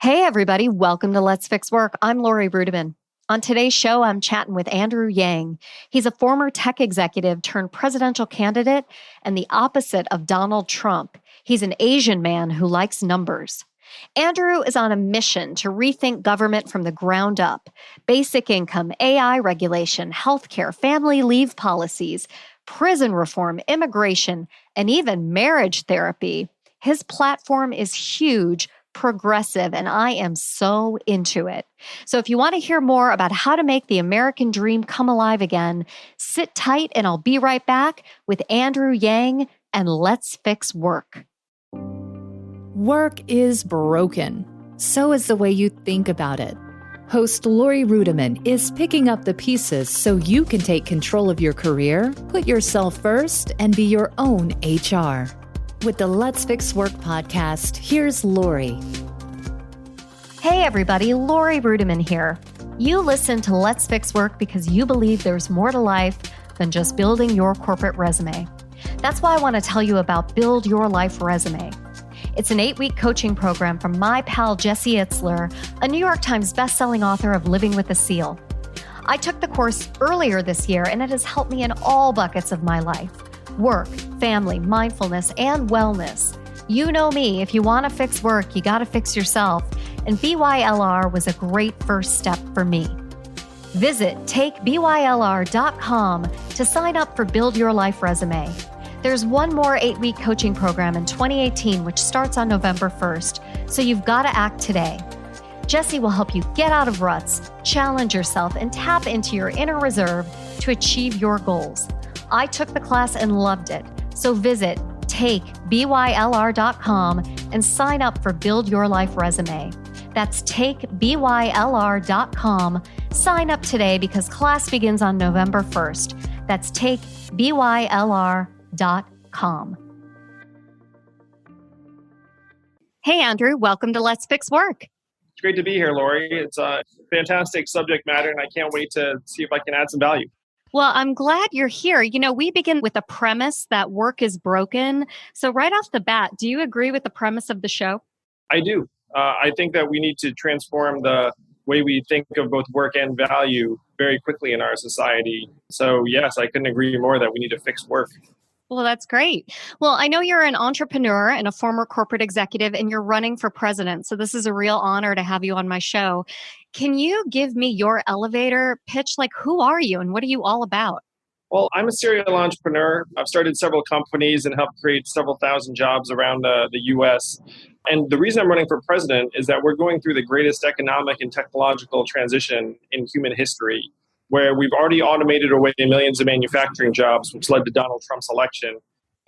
Hey, everybody. Welcome to Let's Fix Work. I'm Laurie Rudiman. On today's show, I'm chatting with Andrew Yang. He's a former tech executive turned presidential candidate and the opposite of Donald Trump. He's an Asian man who likes numbers. Andrew is on a mission to rethink government from the ground up. Basic income, AI regulation, healthcare, family leave policies, prison reform, immigration, and even marriage therapy. His platform is huge, progressive, and I am so into it. So if you want to hear more about how to make the American dream come alive again, sit tight and I'll be right back with Andrew Yang and Let's Fix Work. Work is broken. So is the way you think about it. Host Laurie Rudiman is picking up the pieces so you can take control of your career, put yourself first, and be your own HR. With the Let's Fix Work podcast, here's Laurie. Hey everybody, Laurie Rudiman here. You listen to Let's Fix Work because you believe there's more to life than just building your corporate resume. That's why I want to tell you about Build Your Life Resume. It's an 8-week coaching program from my pal Jesse Itzler, a New York Times bestselling author of Living with a Seal. I took the course earlier this year and it has helped me in all buckets of my life. Work, family, mindfulness, and wellness. You know me, if you want to fix work, you got to fix yourself. And BYLR was a great first step for me. Visit takeBYLR.com to sign up for Build Your Life Resume. There's one more 8-week coaching program in 2018, which starts on November 1st, so you've got to act today. Jesse will help you get out of ruts, challenge yourself, and tap into your inner reserve to achieve your goals. I took the class and loved it, so visit takeBYLR.com and sign up for Build Your Life Resume. That's takeBYLR.com. Sign up today because class begins on November 1st. That's takeBYLR.com. Hey, Andrew, welcome to Let's Fix Work. It's great to be here, Laurie. It's a fantastic subject matter, and I can't wait to see if I can add some value. Well, I'm glad you're here. You know, we begin with a premise that work is broken. So right off the bat, do you agree with the premise of the show? I do. I think that we need to transform the way we think of both work and value very quickly in our society. So yes, I couldn't agree more that we need to fix work. Well, that's great. Well, I know you're an entrepreneur and a former corporate executive, and you're running for president. So this is a real honor to have you on my show. Can you give me your elevator pitch? Like, who are you and what are you all about? Well, I'm a serial entrepreneur. I've started several companies and helped create several thousand jobs around the U.S. And the reason I'm running for president is that we're going through the greatest economic and technological transition in human history, where we've already automated away millions of manufacturing jobs, which led to Donald Trump's election.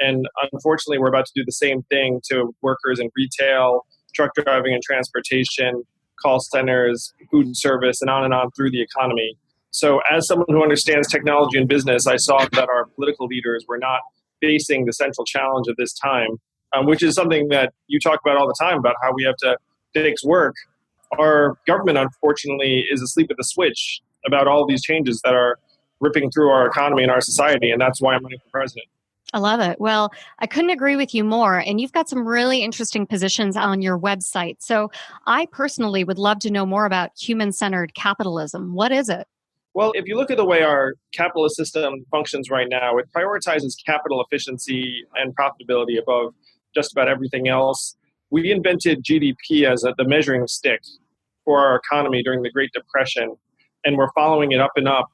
And unfortunately, we're about to do the same thing to workers in retail, truck driving and transportation, call centers, food service, and on through the economy. So as someone who understands technology and business, I saw that our political leaders were not facing the central challenge of this time, which is something that you talk about all the time, about how we have to fix work. Our government, unfortunately, is asleep at the switch about all of these changes that are ripping through our economy and our society, and that's why I'm running for president. I love it. Well, I couldn't agree with you more. And you've got some really interesting positions on your website. So I personally would love to know more about human-centered capitalism. What is it? Well, if you look at the way our capitalist system functions right now, it prioritizes capital efficiency and profitability above just about everything else. We invented GDP as the measuring stick for our economy during the Great Depression, and we're following it up and up,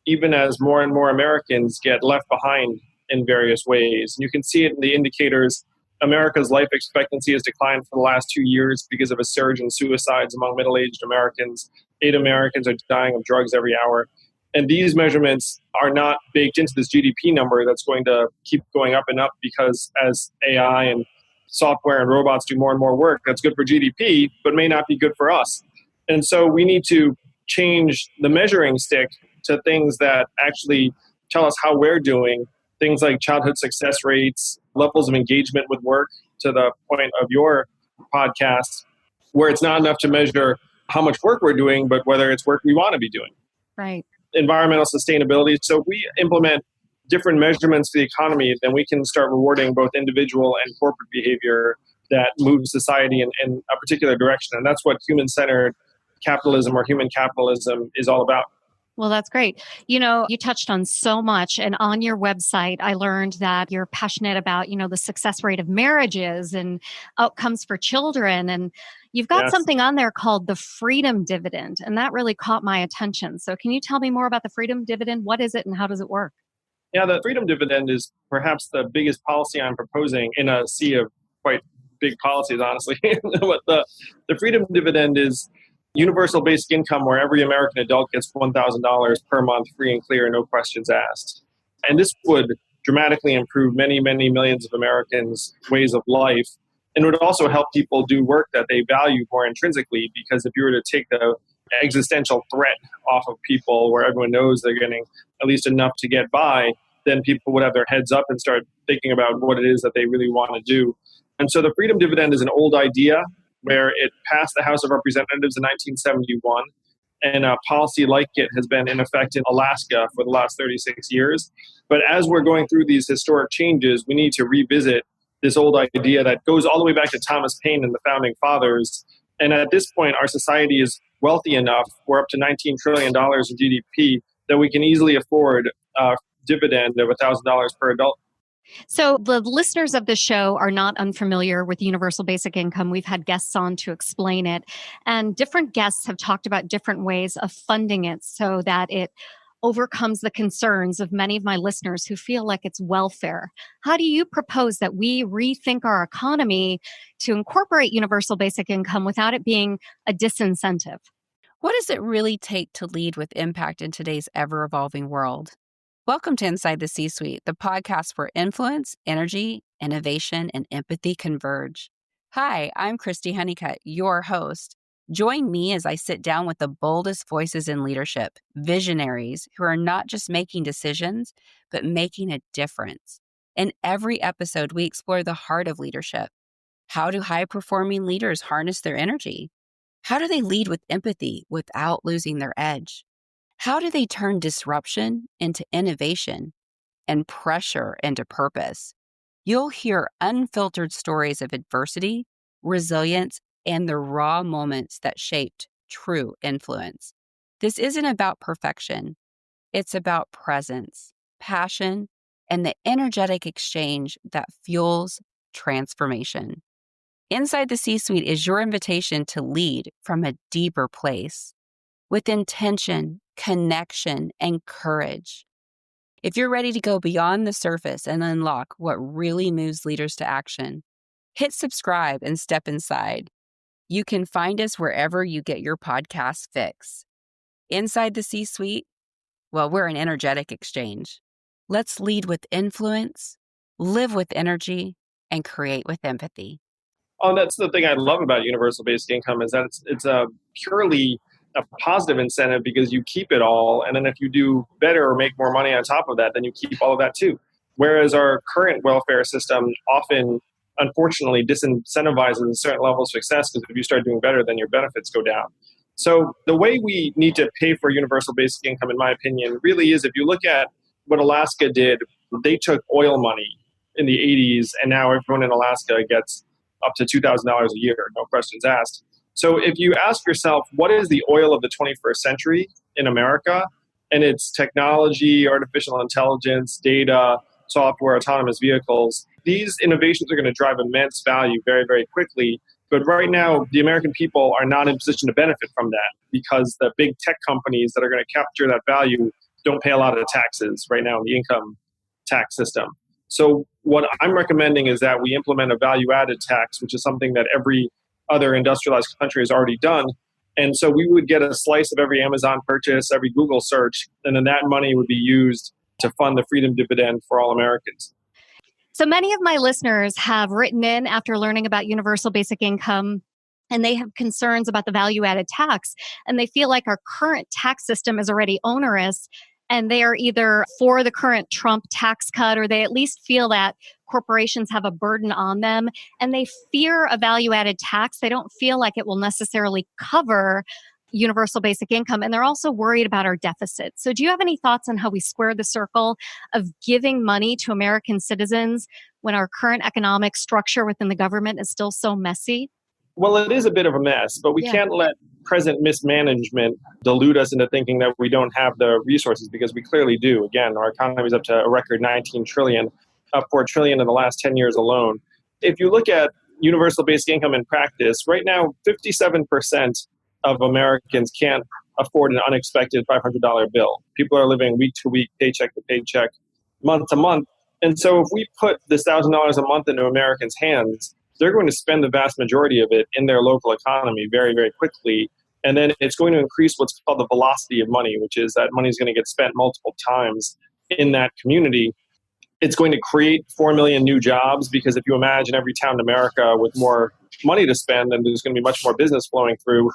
even as more and more Americans get left behind in various ways. And you can see it in the indicators. America's life expectancy has declined for the last 2 years because of a surge in suicides among middle-aged Americans. 8 Americans are dying of drugs every hour. And these measurements are not baked into this GDP number that's going to keep going up and up, because as AI and software and robots do more and more work, that's good for GDP, but may not be good for us. And so we need to change the measuring stick to things that actually tell us how we're doing. Things like childhood success rates, levels of engagement with work, to the point of your podcast, where it's not enough to measure how much work we're doing, but whether it's work we want to be doing. Right. Environmental sustainability. So if we implement different measurements for the economy, then we can start rewarding both individual and corporate behavior that moves society in a particular direction. And that's what human-centered capitalism or human capitalism is all about. Well, that's great. You touched on so much. And on your website, I learned that you're passionate about, the success rate of marriages and outcomes for children. And you've got Yes. something on there called the freedom dividend. And that really caught my attention. So can you tell me more about the freedom dividend? What is it and how does it work? Yeah, the freedom dividend is perhaps the biggest policy I'm proposing in a sea of quite big policies, honestly. But the freedom dividend is universal basic income where every American adult gets $1,000 per month, free and clear, no questions asked. And this would dramatically improve many, many millions of Americans' ways of life. And would also help people do work that they value more intrinsically, because if you were to take the existential threat off of people where everyone knows they're getting at least enough to get by, then people would have their heads up and start thinking about what it is that they really want to do. And so the freedom dividend is an old idea where it passed the House of Representatives in 1971. And a policy like it has been in effect in Alaska for the last 36 years. But as we're going through these historic changes, we need to revisit this old idea that goes all the way back to Thomas Paine and the founding fathers. And at this point, our society is wealthy enough, we're up to $19 trillion in GDP, that we can easily afford a dividend of $1,000 per adult. So, the listeners of the show are not unfamiliar with universal basic income. We've had guests on to explain it, and different guests have talked about different ways of funding it so that it overcomes the concerns of many of my listeners who feel like it's welfare. How do you propose that we rethink our economy to incorporate universal basic income without it being a disincentive? What does it really take to lead with impact in today's ever-evolving world? Welcome to Inside the C-Suite, the podcast where influence, energy, innovation, and empathy converge. Hi, I'm Christy Honeycutt, your host. Join me as I sit down with the boldest voices in leadership, visionaries who are not just making decisions, but making a difference. In every episode, we explore the heart of leadership. How do high-performing leaders harness their energy? How do they lead with empathy without losing their edge? How do they turn disruption into innovation and pressure into purpose? You'll hear unfiltered stories of adversity, resilience, and the raw moments that shaped true influence. This isn't about perfection. It's about presence, passion, and the energetic exchange that fuels transformation. Inside the C-Suite is your invitation to lead from a deeper place with intention, connection, and courage. If you're ready to go beyond the surface and unlock what really moves leaders to action, hit subscribe and step inside. You can find us wherever you get your podcast fix. Inside the C-Suite, well, we're an energetic exchange. Let's lead with influence, live with energy, and create with empathy. Oh, that's the thing I love about universal basic income is that it's a purely a positive incentive because you keep it all. And then if you do better or make more money on top of that, then you keep all of that too. Whereas our current welfare system often, unfortunately, disincentivizes certain levels of success because if you start doing better, then your benefits go down. So the way we need to pay for universal basic income, in my opinion, really is if you look at what Alaska did, they took oil money in the 80s, and now everyone in Alaska gets up to $2,000 a year, no questions asked. So if you ask yourself, what is the oil of the 21st century in America? And it's technology, artificial intelligence, data, software, autonomous vehicles. These innovations are going to drive immense value very, very quickly. But right now, the American people are not in a position to benefit from that because the big tech companies that are going to capture that value don't pay a lot of taxes right now in the income tax system. So what I'm recommending is that we implement a value-added tax, which is something that every other industrialized country has already done. And so we would get a slice of every Amazon purchase, every Google search, and then that money would be used to fund the freedom dividend for all Americans. So many of my listeners have written in after learning about universal basic income, and they have concerns about the value added tax. And they feel like our current tax system is already onerous. And they are either for the current Trump tax cut, or they at least feel that corporations have a burden on them. And they fear a value added tax. They don't feel like it will necessarily cover universal basic income. And they're also worried about our deficit. So do you have any thoughts on how we square the circle of giving money to American citizens when our current economic structure within the government is still so messy? Well, it is a bit of a mess, but we Yeah. can't let present mismanagement delude us into thinking that we don't have the resources, because we clearly do. Again, our economy is up to a record 19 trillion, up 4 trillion in the last 10 years alone. If you look at universal basic income in practice, right now, 57% of Americans can't afford an unexpected $500 bill. People are living week to week, paycheck to paycheck, month to month. And so if we put this $1,000 a month into Americans' hands, they're going to spend the vast majority of it in their local economy very, very quickly. And then it's going to increase what's called the velocity of money, which is that money is going to get spent multiple times in that community. It's going to create 4 million new jobs, because if you imagine every town in America with more money to spend, then there's going to be much more business flowing through.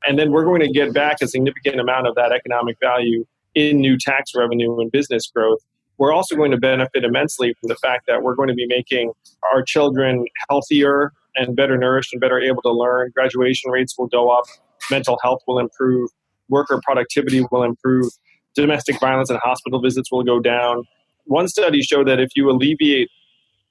And then we're going to get back a significant amount of that economic value in new tax revenue and business growth. We're also going to benefit immensely from the fact that we're going to be making our children healthier and better nourished and better able to learn. Graduation rates will go up, mental health will improve, worker productivity will improve, domestic violence and hospital visits will go down. One study showed that if you alleviate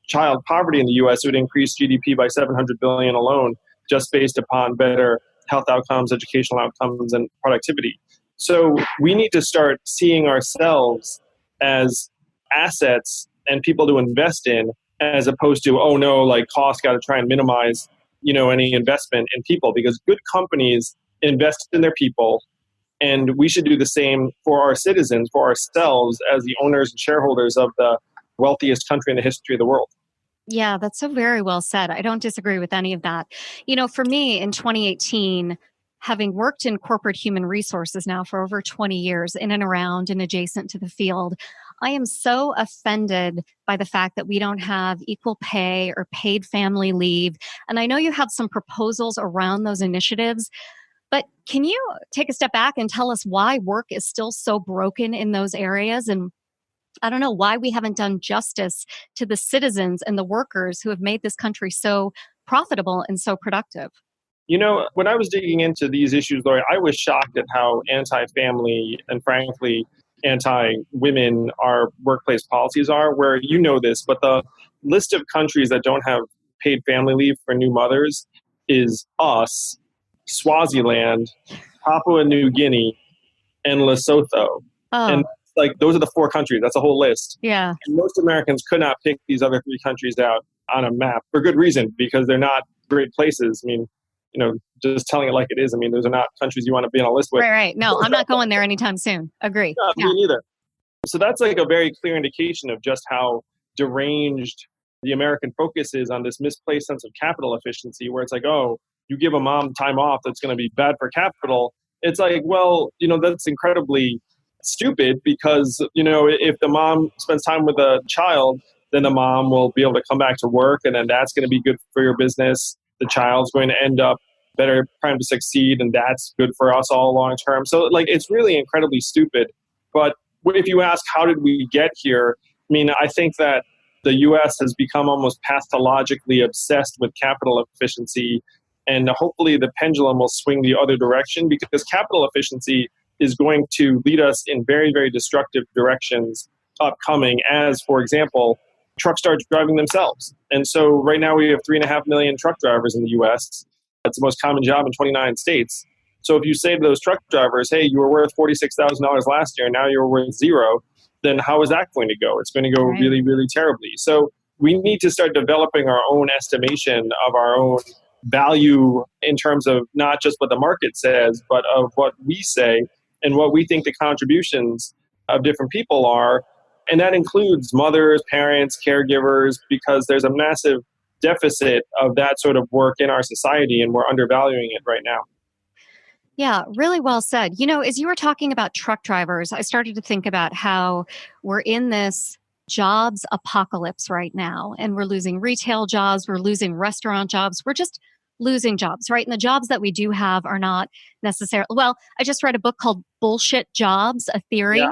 child poverty in the US, it would increase GDP by 700 billion alone, just based upon better health outcomes, educational outcomes, and productivity. So we need to start seeing ourselves as assets and people to invest in, as opposed to, oh no, like cost, got to try and minimize, any investment in people, because good companies invest in their people. And we should do the same for our citizens, for ourselves as the owners and shareholders of the wealthiest country in the history of the world. Yeah, that's so very well said. I don't disagree with any of that. For me in 2018, having worked in corporate human resources now for over 20 years, in and around and adjacent to the field, I am so offended by the fact that we don't have equal pay or paid family leave. And I know you have some proposals around those initiatives, but can you take a step back and tell us why work is still so broken in those areas? And I don't know why we haven't done justice to the citizens and the workers who have made this country so profitable and so productive. When I was digging into these issues, Laurie, I was shocked at how anti-family and frankly anti-women our workplace policies are, where this, but the list of countries that don't have paid family leave for new mothers is us, Swaziland, Papua New Guinea, and Lesotho. Oh, And those are the 4 countries. That's a whole list. yeah. And most Americans could not pick these other 3 countries out on a map for good reason, because they're not great places. I mean, just telling it like it is. I mean, those are not countries you want to be on a list with. Right. No, I'm not going there anytime soon. Agree. No, Yeah. me neither. So that's a very clear indication of just how deranged the American focus is on this misplaced sense of capital efficiency, where it's like, oh, you give a mom time off, that's going to be bad for capital. It's like, well, that's incredibly stupid, because, if the mom spends time with a child, then the mom will be able to come back to work, and then that's going to be good for your business. The child's going to end up better primed to succeed, and that's good for us all long term. So it's really incredibly stupid. But if you ask, how did we get here? I mean, I think that the US has become almost pathologically obsessed with capital efficiency, and hopefully the pendulum will swing the other direction, because capital efficiency is going to lead us in very, very destructive directions upcoming, as, for example, trucks start driving themselves. And so right now we have 3.5 million truck drivers in the US. That's the most common job in 29 states. So if you say to those truck drivers, hey, you were worth $46,000 last year, and now you're worth zero, then how is that going to go? It's going to go really, really terribly. So we need to start developing our own estimation of our own value, in terms of not just what the market says, but of what we say and what we think the contributions of different people are. And that includes mothers, parents, caregivers, because there's a massive deficit of that sort of work in our society, and we're undervaluing it right now. Yeah, really well said. As you were talking about truck drivers, I started to think about how we're in this jobs apocalypse right now, and we're losing retail jobs, we're losing restaurant jobs, we're just losing jobs, right? And the jobs that we do have are not necessarily, well, I just read a book called Bullshit Jobs, a Theory. Yeah.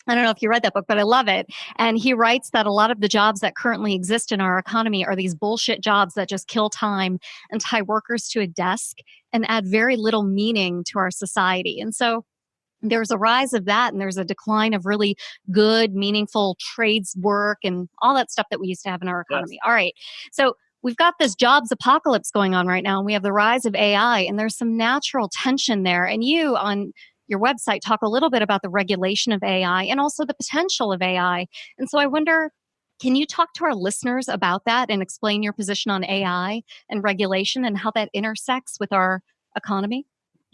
I don't know if you read that book, but I love it. And he writes that a lot of the jobs that currently exist in our economy are these bullshit jobs that just kill time and tie workers to a desk and add very little meaning to our society. And so there's a rise of that, and there's a decline of really good, meaningful trades work and all that stuff that we used to have in our economy. Yes. All right. So we've got this jobs apocalypse going on right now, and we have the rise of AI, and there's some natural tension there. And you on your website talk a little bit about the regulation of AI and also the potential of AI. And so I wonder, can you talk to our listeners about that and explain your position on AI and regulation and how that intersects with our economy?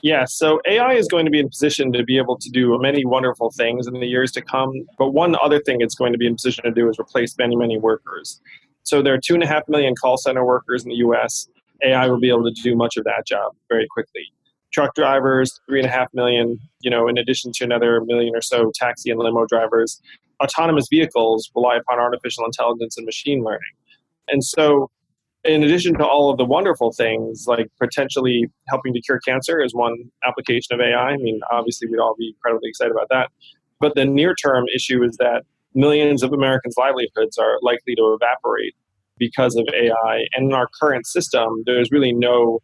Yeah, so AI is going to be in position to be able to do many wonderful things in the years to come. But one other thing it's going to be in position to do is replace many, many workers. So there are 2.5 million call center workers in the US. AI will be able to do much of that job very quickly. Truck drivers, 3.5 million, in addition to another million or so taxi and limo drivers. Autonomous vehicles rely upon artificial intelligence and machine learning. And so in addition to all of the wonderful things, like potentially helping to cure cancer is one application of AI. I mean, obviously, we'd all be incredibly excited about that. But the near term issue is that millions of Americans' livelihoods are likely to evaporate because of AI. And in our current system, there's really no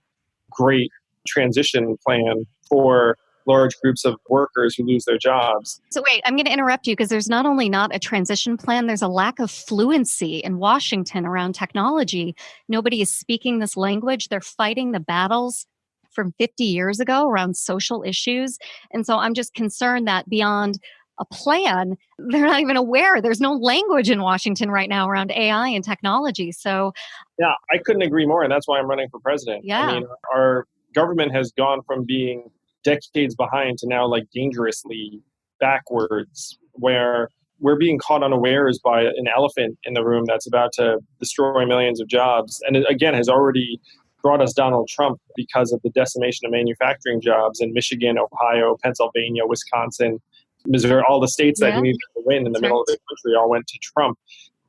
great transition plan for large groups of workers who lose their jobs. So wait, I'm going to interrupt you because there's not only not a transition plan, there's a lack of fluency in Washington around technology. Nobody is speaking this language. They're fighting the battles from 50 years ago around social issues. And so I'm just concerned that beyond a plan, they're not even aware. There's no language in Washington right now around AI and technology. So Yeah, I couldn't agree more. And that's why I'm running for president. I yeah, mean, our government has gone from being decades behind to now like dangerously backwards, where we're being caught unawares by an elephant in the room that's about to destroy millions of jobs. And it, again, has already brought us Donald Trump because of the decimation of manufacturing jobs in Michigan, Ohio, Pennsylvania, Wisconsin, Missouri, all the states that yeah, he needed to win in the that's middle right. of the country all went to Trump.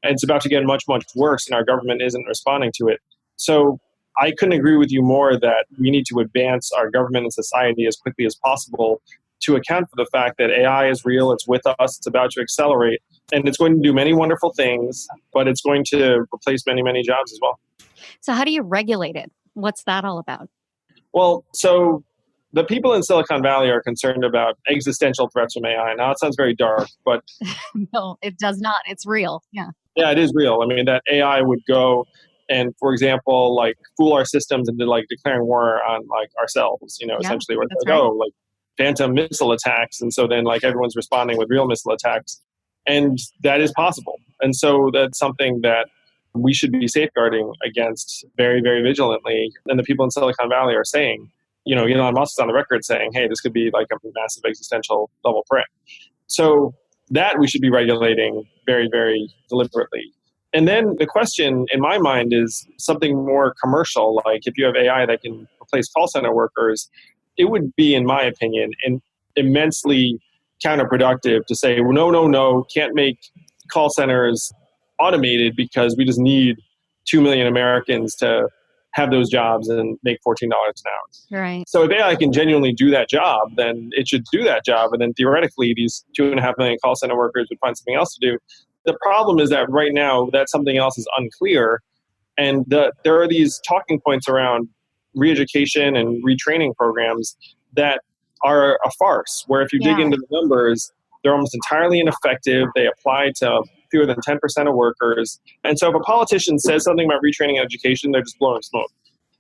And it's about to get much, much worse, and our government isn't responding to it. So I couldn't agree with you more that we need to advance our government and society as quickly as possible to account for the fact that AI is real, it's with us, it's about to accelerate, and it's going to do many wonderful things, but it's going to replace many, many jobs as well. So how do you regulate it? What's that all about? Well, so the people in Silicon Valley are concerned about existential threats from AI. Now, it sounds very dark, but No, it does not. It's real. Yeah. yeah, it is real. I mean, that AI would go and, for example, like fool our systems into like declaring war on like ourselves, Yeah, essentially where it's that's like, right. oh, like phantom missile attacks. And so then like everyone's responding with real missile attacks. And that is possible. And so that's something that we should be safeguarding against very, very vigilantly. And the people in Silicon Valley are saying, Elon Musk's on the record saying, hey, this could be like a massive existential level threat. So that we should be regulating very, very deliberately. And then the question in my mind is something more commercial, like if you have AI that can replace call center workers, it would be, in my opinion, immensely counterproductive to say, well, no, no, no, can't make call centers automated because we just need 2 million Americans to have those jobs and make $14 an hour. Right. So if AI can genuinely do that job, then it should do that job. And then theoretically, these 2.5 million call center workers would find something else to do. The problem is that right now, that something else is unclear. And there are these talking points around re-education and retraining programs that are a farce, where if you dig Yeah. into the numbers, they're almost entirely ineffective. They apply to fewer than 10% of workers. And so if a politician says something about retraining and education, they're just blowing smoke.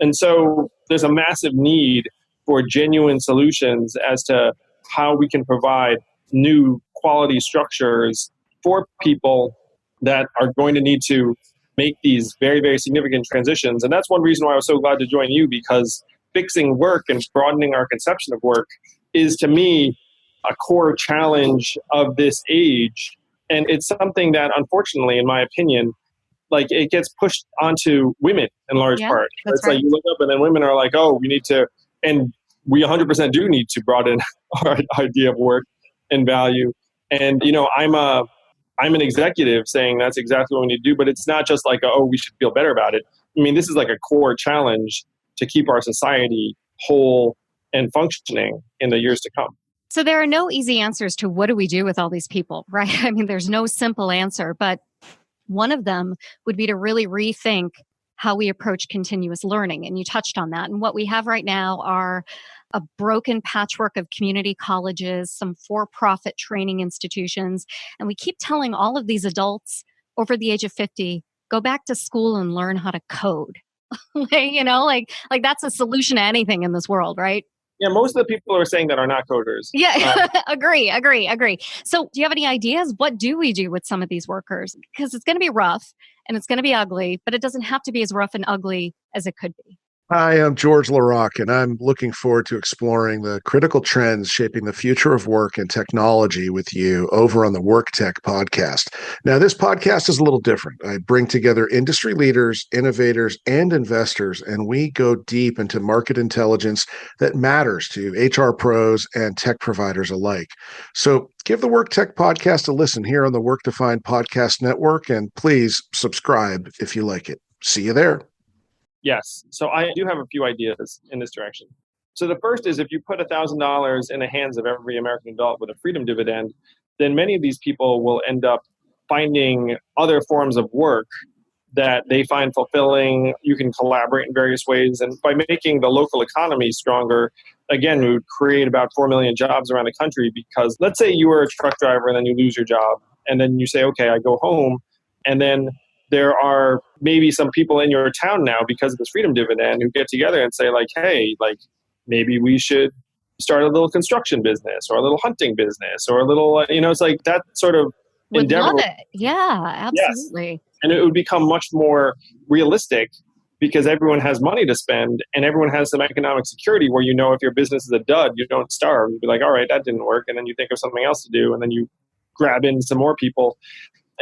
And so there's a massive need for genuine solutions as to how we can provide new quality structures for people that are going to need to make these very, very significant transitions. And that's one reason why I was so glad to join you, because fixing work and broadening our conception of work is, to me, a core challenge of this age. And it's something that, unfortunately, in my opinion, like it gets pushed onto women in large Yeah, part. that's It's like right. you look up and then women are like, oh, we need to, and we 100% do need to broaden our idea of work and value. And, I'm an executive saying that's exactly what we need to do, but it's not just like, oh, we should feel better about it. I mean, this is like a core challenge to keep our society whole and functioning in the years to come. So there are no easy answers to what do we do with all these people, right? I mean, there's no simple answer, but one of them would be to really rethink how we approach continuous learning. And you touched on that. And what we have right now are a broken patchwork of community colleges, some for-profit training institutions, and we keep telling all of these adults over the age of 50, go back to school and learn how to code. Like that's a solution to anything in this world, right? Yeah, most of the people who are saying that are not coders. Yeah, agree. So, do you have any ideas? What do we do with some of these workers? Because it's going to be rough and it's going to be ugly, but it doesn't have to be as rough and ugly as it could be. Hi, I'm George LaRocque, and I'm looking forward to exploring the critical trends shaping the future of work and technology with you over on the Work Tech podcast. Now, this podcast is a little different. I bring together industry leaders, innovators, and investors, and we go deep into market intelligence that matters to HR pros and tech providers alike. So give the Work Tech podcast a listen here on the Work Defined Podcast Network, and please subscribe if you like it. See you there. Yes. So I do have a few ideas in this direction. So the first is if you put $1,000 in the hands of every American adult with a freedom dividend, then many of these people will end up finding other forms of work that they find fulfilling. You can collaborate in various ways. And by making the local economy stronger, again, we would create about 4 million jobs around the country because let's say you were a truck driver and then you lose your job. And then you say, okay, I go home. And then there are maybe some people in your town now because of this freedom dividend who get together and say like, hey, like maybe we should start a little construction business or a little hunting business or a little, it's like that sort of Would endeavor. love it. Yeah, absolutely. Yes. And it would become much more realistic because everyone has money to spend and everyone has some economic security where if your business is a dud, you don't starve. You'd be like, all right, that didn't work. And then you think of something else to do and then you grab in some more people.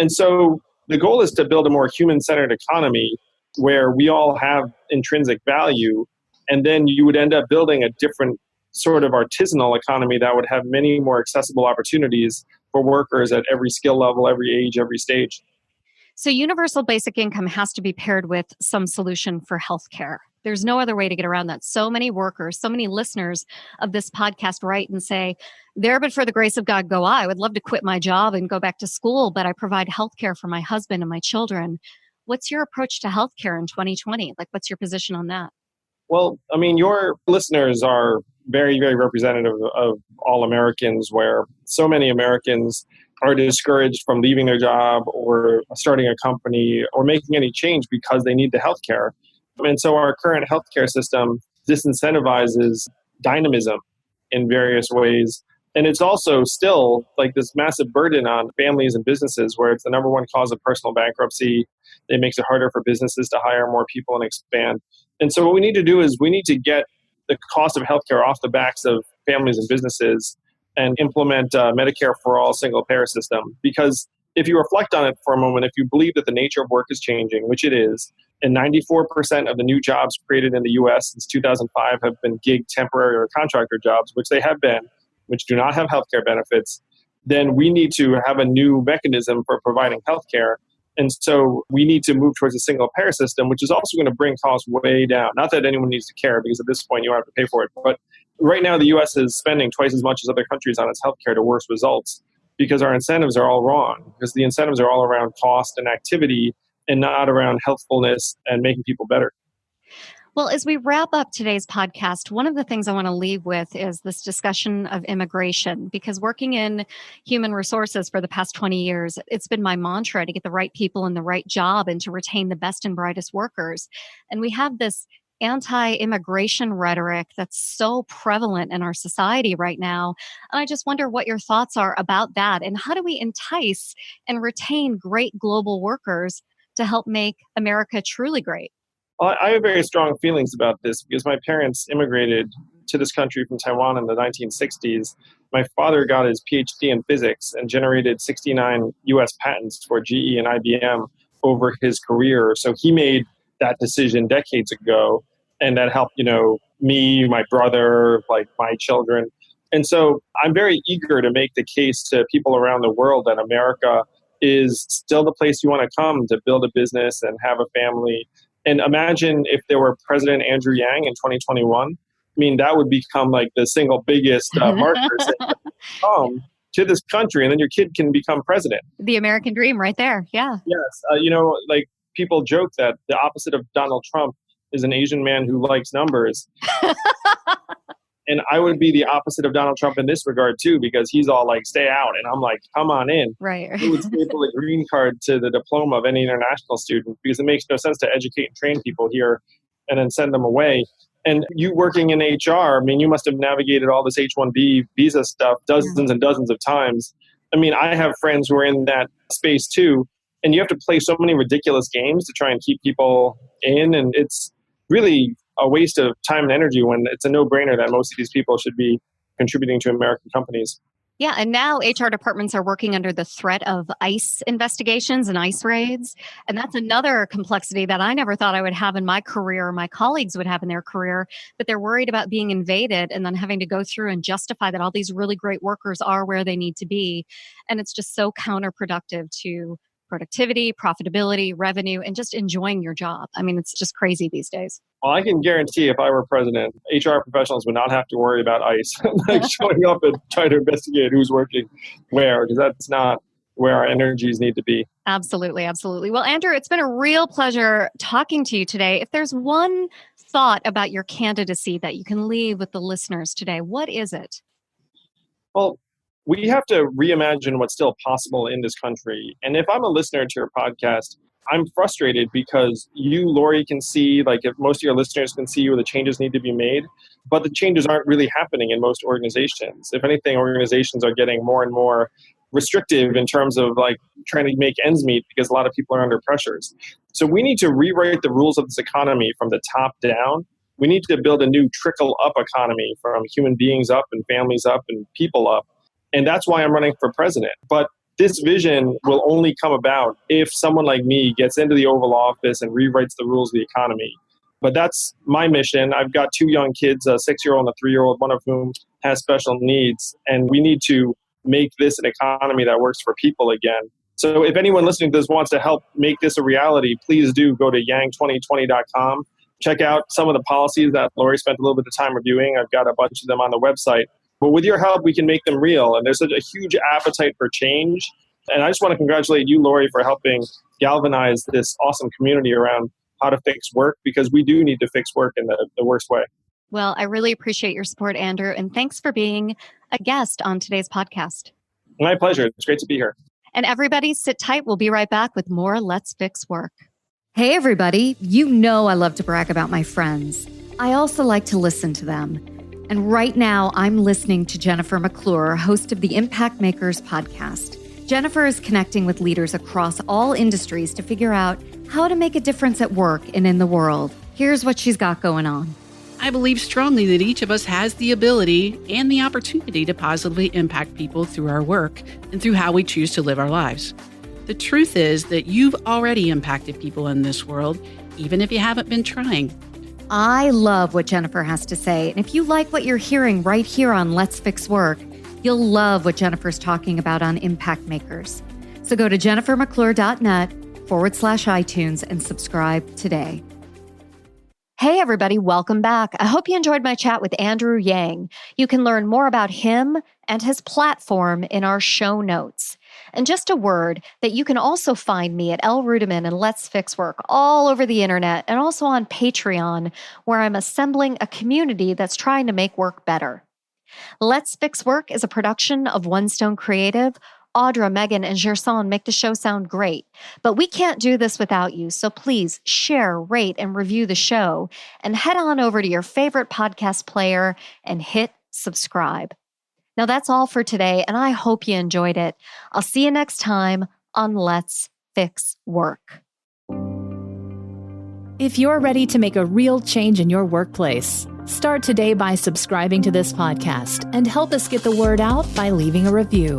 And so the goal is to build a more human-centered economy where we all have intrinsic value, and then you would end up building a different sort of artisanal economy that would have many more accessible opportunities for workers at every skill level, every age, every stage. So, universal basic income has to be paired with some solution for healthcare. There's no other way to get around that. So many workers, so many listeners of this podcast write and say, there, but for the grace of God, go I. Would love to quit my job and go back to school, but I provide healthcare for my husband and my children. What's your approach to healthcare in 2020? Like, what's your position on that? Well, I mean, your listeners are very, very representative of all Americans, where so many Americans are discouraged from leaving their job or starting a company or making any change because they need the healthcare. And so our current healthcare system disincentivizes dynamism in various ways. And it's also still like this massive burden on families and businesses where it's the number one cause of personal bankruptcy. It makes it harder for businesses to hire more people and expand. And so what we need to do is we need to get the cost of healthcare off the backs of families and businesses and implement Medicare for all single payer system. Because if you reflect on it for a moment, if you believe that the nature of work is changing, which it is, and 94% of the new jobs created in the US since 2005 have been gig, temporary, or contractor jobs, which they have been, which do not have healthcare benefits, then we need to have a new mechanism for providing healthcare. And so we need to move towards a single payer system, which is also going to bring costs way down. Not that anyone needs to care, because at this point you don't have to pay for it. But right now the US is spending twice as much as other countries on its healthcare to worse results because our incentives are all wrong, because the incentives are all around cost and activity and not around healthfulness and making people better. Well, as we wrap up today's podcast, one of the things I want to leave with is this discussion of immigration, because working in human resources for the past 20 years, it's been my mantra to get the right people in the right job and to retain the best and brightest workers. And we have this anti-immigration rhetoric that's so prevalent in our society right now. And I just wonder what your thoughts are about that and how do we entice and retain great global workers to help make America truly great? Well, I have very strong feelings about this because my parents immigrated to this country from Taiwan in the 1960s. My father got his PhD in physics and generated 69 US patents for GE and IBM over his career. So he made that decision decades ago, and that helped, me, my brother, like my children. And so I'm very eager to make the case to people around the world that America is still the place you want to come to build a business and have a family. And imagine if there were President Andrew Yang in 2021. I mean, that would become like the single biggest marker saying, come to this country and then your kid can become president. The American dream right there. Yeah. Yes. Like people joke that the opposite of Donald Trump is an Asian man who likes numbers. And I would be the opposite of Donald Trump in this regard too, because he's all like, stay out. And I'm like, come on in. Right. I would staple a green card to the diploma of any international student because it makes no sense to educate and train people here and then send them away. And you working in HR, I mean, you must have navigated all this H-1B visa stuff dozens and dozens of times. I mean, I have friends who are in that space too. And you have to play so many ridiculous games to try and keep people in. And it's really a waste of time and energy when it's a no-brainer that most of these people should be contributing to American companies. Yeah, and now HR departments are working under the threat of ICE investigations and ICE raids. And that's another complexity that I never thought I would have in my career, my colleagues would have in their career, but they're worried about being invaded and then having to go through and justify that all these really great workers are where they need to be. And it's just so counterproductive to productivity, profitability, revenue, and just enjoying your job. I mean, it's just crazy these days. Well, I can guarantee if I were president, HR professionals would not have to worry about ICE like showing up and trying to investigate who's working where, because that's not where our energies need to be. Absolutely, absolutely. Well, Andrew, it's been a real pleasure talking to you today. If there's one thought about your candidacy that you can leave with the listeners today, what is it? Well, we have to reimagine what's still possible in this country. And if I'm a listener to your podcast, I'm frustrated because you, Laurie, can see, like if most of your listeners can see where the changes need to be made, but the changes aren't really happening in most organizations. If anything, organizations are getting more and more restrictive in terms of like trying to make ends meet because a lot of people are under pressures. So we need to rewrite the rules of this economy from the top down. We need to build a new trickle up economy from human beings up and families up and people up. And that's why I'm running for president. But this vision will only come about if someone like me gets into the Oval Office and rewrites the rules of the economy. But that's my mission. I've got two young kids, a 6-year-old and a 3-year-old, one of whom has special needs. And we need to make this an economy that works for people again. So if anyone listening to this wants to help make this a reality, please do go to yang2020.com. Check out some of the policies that Laurie spent a little bit of time reviewing. I've got a bunch of them on the website. But with your help, we can make them real. And there's such a huge appetite for change. And I just want to congratulate you, Laurie, for helping galvanize this awesome community around how to fix work, because we do need to fix work in the worst way. Well, I really appreciate your support, Andrew. And thanks for being a guest on today's podcast. My pleasure. It's great to be here. And everybody, sit tight. We'll be right back with more Let's Fix Work. Hey, everybody. You know I love to brag about my friends. I also like to listen to them. And right now, I'm listening to Jennifer McClure, host of the Impact Makers podcast. Jennifer is connecting with leaders across all industries to figure out how to make a difference at work and in the world. Here's what she's got going on. I believe strongly that each of us has the ability and the opportunity to positively impact people through our work and through how we choose to live our lives. The truth is that you've already impacted people in this world, even if you haven't been trying. I love what Jennifer has to say. And if you like what you're hearing right here on Let's Fix Work, you'll love what Jennifer's talking about on Impact Makers. So go to jennifermcclure.net/iTunes and subscribe today. Hey, everybody, welcome back. I hope you enjoyed my chat with Andrew Yang. You can learn more about him and his platform in our show notes. And just a word that you can also find me at L. Rudiman and Let's Fix Work all over the internet and also on Patreon, where I'm assembling a community that's trying to make work better. Let's Fix Work is a production of One Stone Creative. Audra, Megan, and Gerson make the show sound great, but we can't do this without you. So please share, rate, and review the show, and head on over to your favorite podcast player and hit subscribe. Now that's all for today, and I hope you enjoyed it. I'll see you next time on Let's Fix Work. If you're ready to make a real change in your workplace, start today by subscribing to this podcast and help us get the word out by leaving a review.